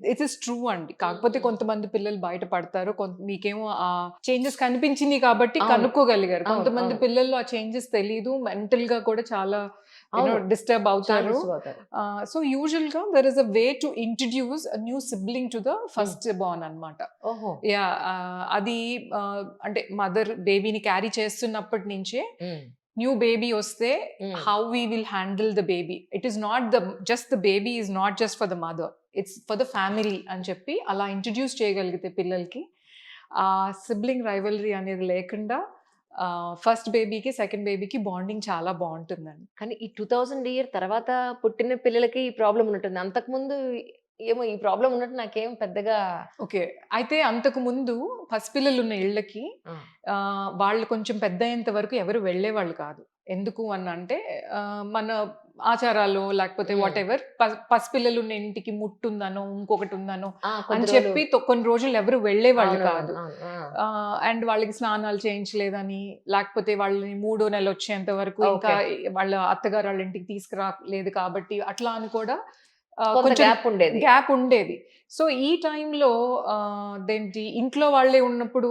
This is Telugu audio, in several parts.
ఇట్ ఇస్ ట్రూ అండి. కాకపోతే కొంతమంది పిల్లలు బయటపడతారు. మీకేమో ఆ చేంజెస్ కనిపించినియి కాబట్టి అవును. కనుక్కోగలిగారు. అవును. కొంతమంది అవును. పిల్లల్లో ఆ చేంజెస్ తెలీదు. మెంటల్‌గా కూడా చాలా అవును. డిస్టర్బ్ చాలా అవుతారు. డిస్టర్బ్ అవుతారు. సో, యూజువల్‌గా there is a way to introduce a new sibling to the hmm. First born అన్నమాట. ఓహో! యాహ్! అది అంటే మదర్ బేబీని క్యారీ చేస్తున్నప్పటి నుంచే హ్మ్. న్యూ బేబీ వస్తే hmm. How we will handle the baby. It is not just the baby is not just for the mother. It's for the family అని చెప్పి అలా ఇంట్రడ్యూస్ చేయగలిగితే పిల్లలకి ఆ సిబ్లింగ్ రైవలరీ అనేది లేకుండా ఫస్ట్ బేబీకి, సెకండ్ బేబీకి బాండింగ్ చాలా బావుంటుందండి. కానీ ఈ 2000 ఇయర్ తర్వాత పుట్టిన పిల్లలకి ఈ ప్రాబ్లమ్ ఉన్నట్టుంది. అంతకుముందు ఏమో ఈ ప్రాబ్లమ్ ఉన్నట్టు నాకేం పెద్దగా ఓకే. అయితే అంతకుముందు పసిపిల్లలున్న ఇళ్ళకి ఆ! వాళ్ళు కొంచెం పెద్దయ్యేంత వరకు ఎవరు వెళ్ళేవాళ్ళు కాదు. ఎందుకు అనంటే మన ఆచారాలో లేకపోతే హ్మ్. వాటెవర్ పసిపిల్లలున్న ఇంటికి ముట్టుందనో, ఇంకొకటుందనో ఆ! కొద్ది అని రోజులు చెప్పి కొన్ని రోజులు ఎవరు వెళ్ళేవాళ్ళు అవునవును. కాదు. అవును. ఆ! అండ్ వాళ్ళకి స్నానాలు చేయించలేదని, లేకపోతే వాళ్ళని మూడో నెలొచ్చేంత వరకు ఇంకా ఓకే. వాళ్ళ అత్తగారోళ్ళ ఇంటికి తీసుకురాలేదు కాబట్టి అట్లా అని కూడా కొంత కొంచెం గ్యాప్ ఉండేది. గ్యాప్ ఉండేది. సో, ఈ టైంలో అదేంటి ఇంట్లో వాళ్ళే ఉన్నప్పుడు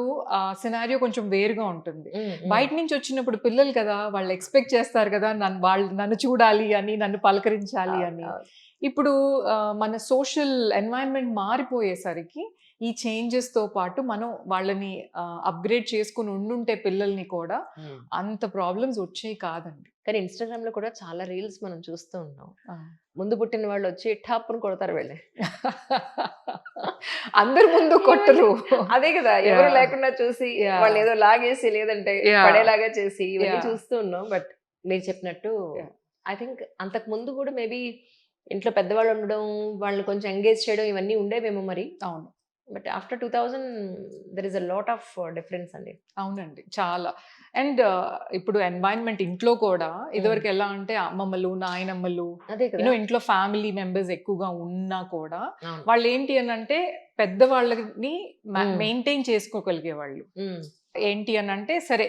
సినారియో కొంచెం వేరుగా ఉంటుంది. హ్మ్. హ్మ్. బయట నుంచి వచ్చినప్పుడు పిల్లలు కదా! వాళ్ళు ఎక్స్‌పెక్ట్ చేస్తారు కదా! వాళ్ళు నన్ను చూడాలి అని, నన్ను పలకరించాలి అవును. అని. అవును. ఇప్పుడు మన సోషల్ ఎన్వైర్న్‌మెంట్ మారిపోయేసరికి ఈ చేంజెస్‌తో పాటు మనం వాళ్ళని అప్‌గ్రేడ్ చేసుకొని ఉండుంటే పిల్లల్ని కూడా హ్మ్. అంత ప్రాబ్లమ్స్ వచ్చేవి కాదండి. కానీ ఇన్‌స్టాగ్రామ్‌లో కూడా చాలా రీల్స్ మనం చూస్తూ ఉన్నాం. ఆ! ముందు పుట్టిన వాళ్ళొచ్చి ఠాప్పున కొడతారు వీళ్ళని. అందరి ముందు ఏమండి? కొట్టరు. అదే గదా! ఎవరు యాహ్! లేకుండా చూసి యాహ్! వాళ్ళేదో లాగేసి లేదంటే యాహ్! పడేలాగా చేసి ఇవన్నీ యాహ్! చూస్తూ ఉన్నాం. బట్ మీరు చెప్పినట్టు యాహ్! ఐ థింక్ అంతకుముందు గూడా మేబీ ఇంట్లో పెద్దవాళ్ళు ఉండడం, వాళ్ళని కొంచెం ఎంగేజ్ చేయడం ఇవన్నీ ఉండేవేమో మరి. అవును. But after 2000 there is a lot of difference అండి. అవునండి. చాలా. అండ్ ఇప్పుడు ఎన్వైర్న్‌మెంట్ ఇంట్లో కూడా హ్మ్. ఇదివరకు ఎలా అంటే అమ్మమ్మలు, నాయనమ్మలు అదే కదా! ఇంట్లో ఫ్యామిలీ మెంబర్స్ ఎక్కువగా ఉన్నా కూడా అవును. వాళ్ళేంటి అనంటే పెద్దవాళ్ళని హ్మ్. మెయింటైన్ చేసుకోగలిగేవాళ్ళు. హ్మ్. ఏంటి అనంటే సరే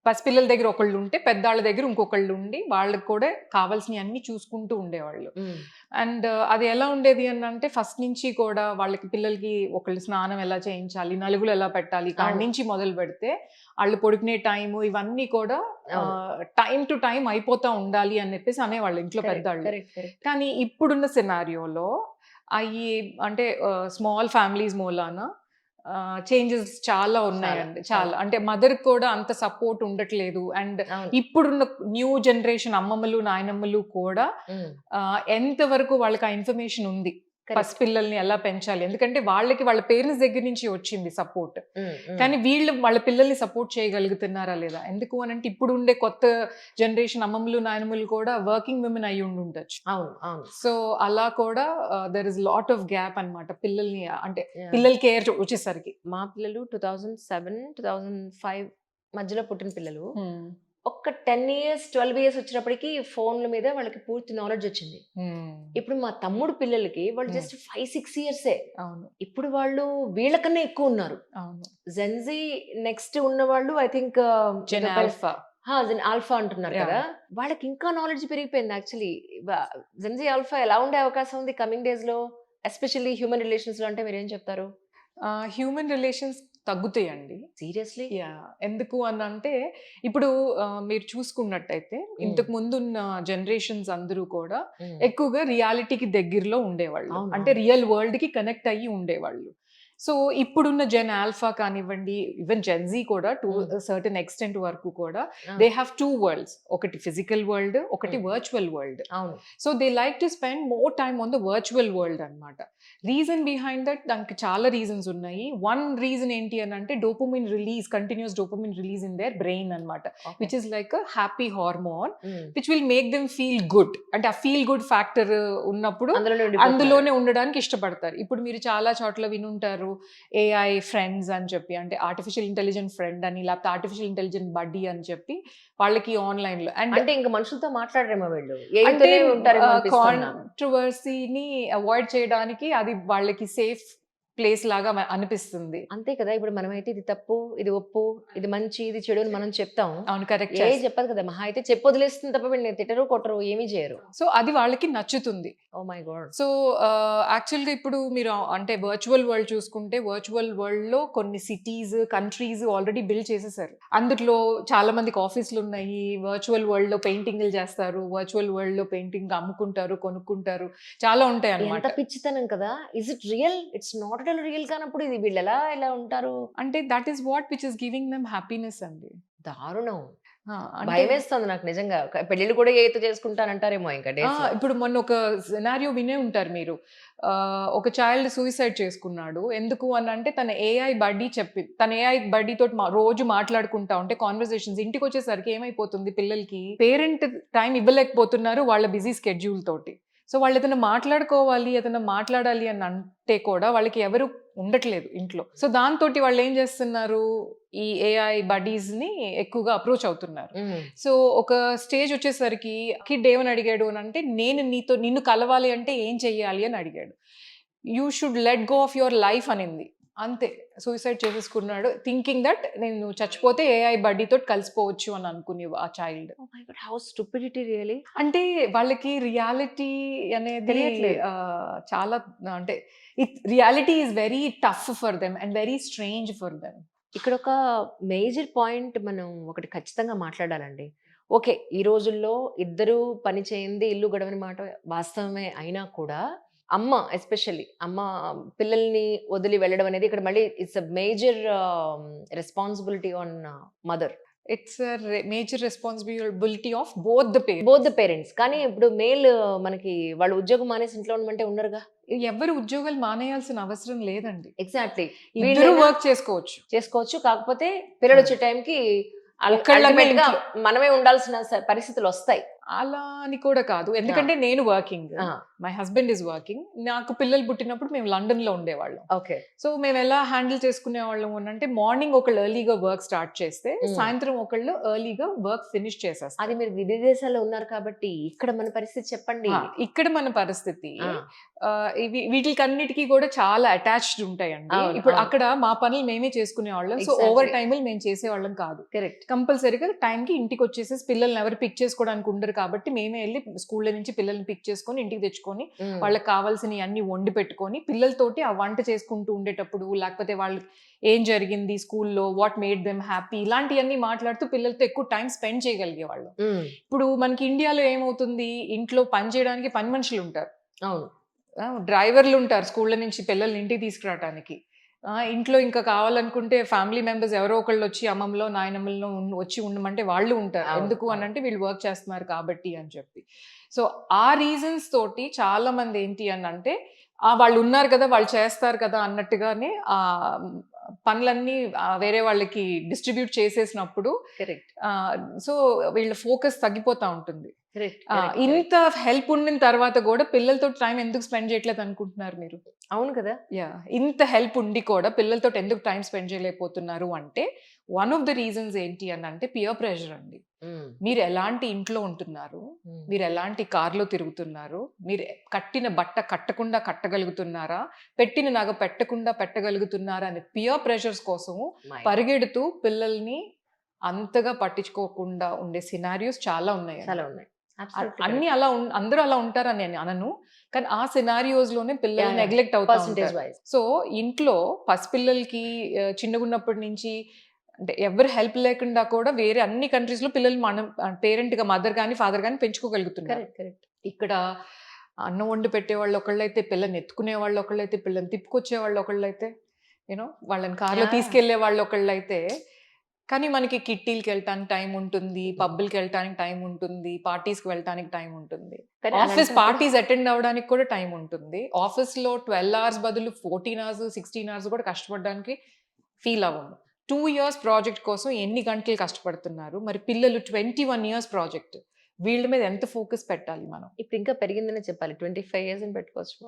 పసిపిల్లల దగ్గర ఒకళ్ళుంటే పెద్దాళ్ళ దగ్గర ఇంకొకళ్ళుండి వాళ్ళకి కూడా కావాల్సినయన్నీ చూసుకుంటూ ఉండేవాళ్ళు. హ్మ్. అండ్ అది ఎలా ఉండేది అనంటే ఫస్ట్ నుంచి కూడా వాళ్ళకి పిల్లలకి ఒకళ్ళు స్నానం ఎలా చేయించాలి, నలుగులు ఎలా పెట్టాలి కాడి అవును. నుంచి మొదలుపెడితే ఆళ్ళు పడుకునే టైము ఇవన్నీ కూడా అవును. టైమ్ టు టైమ్ అయిపోతా ఉండాలి అని చెప్పేసి అనేవాళ్ళు ఇంట్లో కరెక్ట్. పెద్దాళ్ళు. కరెక్ట్. కరెక్ట్. కానీ ఇప్పుడున్న సినారియోలో అయి అంటే స్మాల్ ఫ్యామిలీస్ మూలాన చేంజెస్ చాలా చాలా. ఉన్నాయండి. చాలా. చాలా. అంటే మదర్‌కి కూడా అంత సపోర్ట్ ఉండట్లేదు. అండ్ అవును. ఇప్పుడున్న న్యూ జనరేషన్ అమ్మమ్మలు, నాయనమ్మలు కూడా హ్మ్. ఎంత వరకు వాళ్ళకి ఆ ఇన్ఫర్మేషన్ ఉంది. కరెక్ట్. పసిపిల్లల్ని ఎలా పెంచాలి? ఎందుకంటే వాళ్ళకి వాళ్ళ పేరెంట్స్ దగ్గర నుంచి వచ్చింది సపోర్ట్. హ్మ్. హ్మ్. కానీ వీళ్ళు వాళ్ళ పిల్లల్ని సపోర్ట్ చేయగలుగుతున్నారా లేదా? ఎందుకు అనంటే ఇప్పుడుండే కొత్త జనరేషన్ అమ్మమ్మలు, నాయనమ్మలు కూడా వర్కింగ్ విమెన్ అయ్యుండుండొచ్చు. అవును. అవును. సో, అలా కూడా there is lot of gap అన్నమాట. పిల్లల్ని అంటే యాహ్! పిల్లల కేర్ వచ్చేసరికి. మా పిల్లలు 2007, 2005 మధ్యలో పుట్టిన పిల్లలు. హ్మ్. ఒక్క 10 ఇయర్స్, 12 ఇయర్స్ వచ్చేటప్పటికి ఫోన్‌ల మీద వాళ్ళకి పూర్తి నాలెడ్జ్ వచ్చింది. హ్మ్. ఇప్పుడు మా తమ్ముడు పిల్లలకి వాళ్ళు హ్మ్. జస్ట్ 5, 6 ఇయర్సే. అవును. ఇప్పుడు వాళ్ళు వీళ్ళకన్నా ఎక్కువున్నారు. అవును. జెన్‌జీ నెక్స్ట్ ఉన్నవాళ్ళు ఐ థింక్ జెన్ ఏదో ఆల్ఫా. జెన్ ఆల్ఫా అంటున్నారు కదా! యాహ్! వాళ్ళకి ఇంకా నాలెడ్జ్ పెరిగిపోయింది యాక్చువల్లీ. వ జెన్‌జీ ఆల్ఫా ఎలా ఉండే అవకాశం ఉంది కమింగ్ డేస్‌లో? ఎస్పెషల్లీ హ్యూమన్ రిలేషన్స్‌లో అంటే మీరేం చెప్తారు? హ్యూమన్ రిలేషన్స్ తగ్గుతాయండి. సీరియస్‌లీ? యాహ్! ఎందుకు అనంటే, ఇప్పుడు మీరు చూసుకున్నట్టయితే హ్మ్. ఇంతకు ముందున్న జనరేషన్స్ అందరూ కూడా హ్మ్. ఎక్కువగా రియాలిటీకి దగ్గరలో ఉండేవాళ్ళు. అవును. అంటే అవును. రియల్ వరల్డ్‌కి కనెక్ట్ అయ్యి ఉండేవాళ్ళు. సో, ఇప్పుడున్న జెన్ ఆల్ఫా కానివ్వండి, ఈవెన్ జెన్ జీ కూడా టు హ్మ్. సర్టెన్ ఎక్స్‌టెంట్ వరకు కూడా ఆ! They have 2 worlds. ఒకటి ఫిజికల్ వరల్డ్, ఒకటి హ్మ్. Virtual world. అవును. So, they like to spend more time on the virtual world అన్నమాట. రీజన్ బిహైండ్ దట్ దానికి చాలా రీజన్స్ ఉన్నాయి. వన్ రీజన్ ఏంటి అనంటే continuous dopamine release in their brain అన్నమాట. Okay. Which is like a happy hormone hmm. Which will make them feel good. అంటే ఆ ఫీల్ గుడ్ ఫ్యాక్టర్ ఉన్నప్పుడు అందులోనే ఉండిపోతున్నారు. అందులోనే ఉండడానికి ఇష్టపడతారు. ఇప్పుడు మీరు చాలా చోట్ల వినుంటారు. ఏఐ ఫ్రెండ్స్ అని చెప్పి అంటే ఆర్టిఫిషియల్ ఇంటెలిజెంట్ ఫ్రెండ్ అని లేకపోతే ఆర్టిఫిషియల్ ఇంటెలిజెంట్ బడ్డీ అని చెప్పి వాళ్ళకి ఆన్‌లైన్‌లో అండ్ అంటే ఇంక మనుషులతో మాట్లాడరేమో వీళ్ళు. అంటే ఏఐతోనే ఉంటారేమో అనిపిస్తుంది నాకు. కాంట్రోవర్సీని అవాయిడ్ చేయడానికి అది వాళ్ళకి సేఫ్ ప్లేస్ లాగా అనిపిస్తుంది. అంతే కదా! ఇప్పుడు మనమైతే ఇది తప్పు, ఇది ఒప్పు, ఇది మంచి, ఇది చెడు అని మనం చెప్తాం. అవును, కరెక్ట్. చెప్పదు కదా! మహా అయితే చెప్పొదిలేస్తుంది తప్ప వీళ్ళని తిట్టరు, కొట్టరు, ఏమీ చేయరు. సో అది వాళ్ళకి నచ్చుతుంది. Oh my God! సో యాక్చువల్‌గా ఇప్పుడు మీరు అంటే వర్చువల్ వరల్డ్ చూసుకుంటే, వర్చువల్ వరల్డ్‌లో కొన్ని సిటీస్, కంట్రీస్ ఆల్రెడీ బిల్డ్ చేసేసారు. అందులో చాలా మందికి ఆఫీస్‌లున్నాయి. వర్చువల్ వరల్డ్‌లో పెయింటింగ్‌లు చేస్తారు. వర్చువల్ వరల్డ్‌లో పెయింటింగ్ అమ్ముకుంటారు, కొనుక్కుంటారు. చాలా ఎంత ఉంటాయన్నమాట. పిచ్చితనం కదా! Is it real? It's not at all real కానప్పుడు ఇది వీళ్ళెలా ఇలా ఉంటారు? అంటే that is what which is giving them happiness అండి. దారుణం. అంటే భయమేస్తుంది నాకు నిజంగా. పెళ్ళిళ్ళు కూడా ఏతో చేసుకుంటానంటారేమో ఇంకా డేస్‌లో. ఇప్పుడు మొన్న ఒక సినారియో వినే ఉంటారు మీరు. ఒక చైల్డ్ సూసైడ్ చేసుకున్నాడు. ఎందుకు అనంటే తన ఏఐ బడ్డీ తన ఏఐ బడ్డీ తోటి రోజు మాట్లాడుకుంటా ఉంటే కాన్వర్సేషన్స్ ఇంటికొచ్చేసరికి ఏమైపోతుంది పిల్లలకి పేరెంట్ టైం ఇవ్వలేకపోతున్నారు వాళ్ళ బిజీ స్కెడ్యూల్ తోటి. సో వాళ్ళు ఏదైనా మాట్లాడుకోవాలి, ఏదైనా మాట్లాడాలి అని అంటే కూడా వాళ్ళకి ఎవరు ఉండట్లేదు ఇంట్లో. సో దాంతోటి వాళ్ళు ఏం చేస్తున్నారు, ఈ ఏఐ బడీస్‌ని ఎక్కువగా అప్రోచ్ అవుతున్నారు. హ్మ్. సో ఒక స్టేజ్ వచ్చేసరికి కిడ్ ఏమని అడిగాడు అనంటే, నిన్ను కలవాలి అంటే ఏం చెయ్యాలి అని అడిగాడు. You should let go of your life అనింది. అంతే. సూసైడ్ చేసేసుకున్నాడు. థింకింగ్ దట్ నేను చచ్చిపోతే ఏఐ బడ్డీతోటి కలిసిపోవచ్చు అని అనుకునే ఆ child. Oh my God! How stupidity really. అంటే వాళ్ళకి రియాలిటీ అనేది తెలియట్లేదు. చాలా అంటే reality is very tough for them and very strange for them. ఇక్కడ ఒక మేజర్ పాయింట్ మనం ఒకటి ఖచ్చితంగా మాట్లాడాలండి. ఓకే. ఈ రోజుల్లో ఇద్దరు పని చేయంది ఇల్లు గడవని మాట వాస్తవమే అయినా కూడా అమ్మ ఎస్పెషల్లీ అమ్మ పిల్లల్ని వదిలి వెళ్ళడం అనేది ఇక్కడ మళ్ళీ it's a major responsibility on mother. It's major responsibility of both the parents. Both the parents. కానీ ఇప్పుడు మేల్ మనకి వాళ్ళు ఉద్యోగం మానేసి ఇంట్లో ఉండమంటే ఉండరుగా. ఎవరు ఉద్యోగాలు మానేయాల్సిన అవసరం లేదండి. ఎగ్జాక్ట్లీ. ఇద్దరు వర్క్ చేసుకోవచ్చు. చేసుకోవచ్చు. కాకపోతే పిల్లలు వచ్చే టైంకి ఒక్కళ్ళమే అల్టిమేట్‌గా ఇంట్లో. మనమే ఉండాల్సిన పరిస్థితులు వస్తాయి. అలా అని కూడా కాదు. ఎందుకంటే నేను working. My husband is working. నాకు పిల్లలు పుట్టినప్పుడు మేము లండన్‌లో ఉండేవాళ్ళం. ఓకే. సో మేము ఎలా హ్యాండిల్ చేసుకునేవాళ్ళం అనంటే, మార్నింగ్ ఒకళ్ళు ఎర్లీగా వర్క్ స్టార్ట్ చేస్తే, సాయంత్రం ఒకళ్ళు ఎర్లీగా వర్క్ ఫినిష్ చేసేస్తారు. అది మీరు విదేశాల్లో ఉన్నారు కాబట్టి ఇక్కడ మన పరిస్థితి చెప్పండి. ఇక్కడ మన పరిస్థితి వీటికన్నిటికీ కూడా చాలా అటాచ్డ్ ఉంటాయండి. ఇప్పుడు అక్కడ మా పనులు మేమే చేసుకునేవాళ్ళం. సో ఓవర్ టైములు మేము చేసేవాళ్ళం కాదు. కరెక్ట్. కంపల్సరీగా టైంకి ఇంటికి వచ్చేసేసి పిల్లల్ని ఎవరు పిక్ చేసుకోవడానికి ఉండరు కాబట్టి మేమే వెళ్ళి స్కూళ్ళ నుంచి పిల్లల్ని పిక్ చేసుకొని ఇంటికి తెచ్చుకొని వాళ్ళకి కావాల్సినవి అన్ని వండి పెట్టుకొని పిల్లలతోటి ఆ వంట చేసుకుంటూ ఉండేటప్పుడు, లేకపోతే వాళ్ళకి ఏం జరిగింది స్కూల్లో, వాట్ మేడ్ దెమ్ హ్యాపీ, ఇలాంటివన్నీ మాట్లాడుతూ పిల్లలతో ఎక్కువ టైం స్పెండ్ చేయగలిగే వాళ్ళం. ఇప్పుడు మనకి ఇండియాలో ఏమవుతుంది, ఇంట్లో పని చేయడానికి పని మనుషులు ఉంటారు. అవును. డ్రైవర్లు ఉంటారు స్కూళ్ళ నుంచి పిల్లల్ని ఇంటికి తీసుకురావడానికి. ఇంట్లో ఇంకా కావాలనుకుంటే ఫ్యామిలీ మెంబర్స్ ఎవరో ఒకళ్ళు వచ్చి అమ్మమ్మలో నాయనమ్మలో వచ్చి ఉండమంటే వాళ్ళు ఉంటారు. ఎందుకు అని అంటే వీళ్ళు వర్క్ చేస్తున్నారు కాబట్టి అని చెప్పి. సో ఆ రీజన్స్ తోటి చాలా మంది ఏంటి అని అంటే, వాళ్ళు ఉన్నారు కదా, వాళ్ళు చేస్తారు కదా అన్నట్టుగానే పనులన్నీ వేరే వాళ్ళకి డిస్ట్రిబ్యూట్ చేసేసినప్పుడు సో వీళ్ళ ఫోకస్ తగ్గిపోతా ఉంటుంది. ఇంత హెల్ప్ ఉండిన తర్వాత కూడా పిల్లలతో టైం ఎందుకు స్పెండ్ చేయట్లేదు అనుకుంటున్నారు మీరు? అవును కదా. ఇంత హెల్ప్ ఉండి కూడా పిల్లలతో ఎందుకు టైం స్పెండ్ చేయలేకపోతున్నారు అంటే, వన్ ఆఫ్ ద రీజన్స్ ఏంటి అని అంటే పియర్ ప్రెషర్ అండి. మీరు ఎలాంటి ఇంట్లో ఉంటున్నారు, మీరు ఎలాంటి కార్లో తిరుగుతున్నారు, మీరు కట్టిన బట్ట కట్టకుండా కట్టగలుగుతున్నారా, పెట్టిన నగ పెట్టకుండా పెట్టగలుగుతున్నారా అనే పియర్ ప్రెషర్స్ కోసము పరిగెడుతూ పిల్లల్ని అంతగా పట్టించుకోకుండా ఉండే సినారియోస్ చాలా ఉన్నాయి. అన్ని అలా అందరూ అలా ఉంటారని నేను అనను, కానీ ఆ సినారియోస్ లోనే పిల్లలు నెగ్లెక్ట్ అవుతారు. సో ఇంట్లో పసిపిల్లలకి చిన్నగున్నప్పటి నుంచి అంటే ఎవరు హెల్ప్ లేకుండా కూడా వేరే అన్ని కంట్రీస్ లో పిల్లలు మనం పేరెంట్ గా మదర్ కానీ ఫాదర్ కానీ పెంచుకోగలుగుతున్నారు. ఇక్కడ అన్నం వండి పెట్టే వాళ్ళు ఒకళ్ళైతే, పిల్లని ఎత్తుకునే వాళ్ళు ఒకళ్ళైతే, పిల్లని తిప్పుకొచ్చే వాళ్ళు ఒకళ్ళైతే, యూనో వాళ్ళని కార్లో తీసుకెళ్లే వాళ్ళు ఒకళ్ళైతే, కానీ మనకి కిట్టీలకి వెళ్ళటానికి టైం ఉంటుంది, పబ్బులకి వెళ్ళటానికి టైం ఉంటుంది, పార్టీస్కి వెళ్ళటానికి టైం ఉంటుంది, ఆఫీస్ పార్టీస్ అటెండ్ అవ్వడానికి కూడా టైం ఉంటుంది. ఆఫీస్ లో 12 hours బదులు 14 hours 16 hours కూడా కష్టపడడానికి ఫీల్ అవ్వము. 2 years ప్రాజెక్ట్ కోసం ఎన్ని గంటలు కష్టపడుతున్నారు, మరి పిల్లలు 21 years ప్రాజెక్ట్, వీళ్ళ మీద ఎంత ఫోకస్ పెట్టాలి మనం? ఇప్పుడు ఇంకా పెరిగిందనే చెప్పాలి. 25 years అని పెట్టుకోవచ్చు.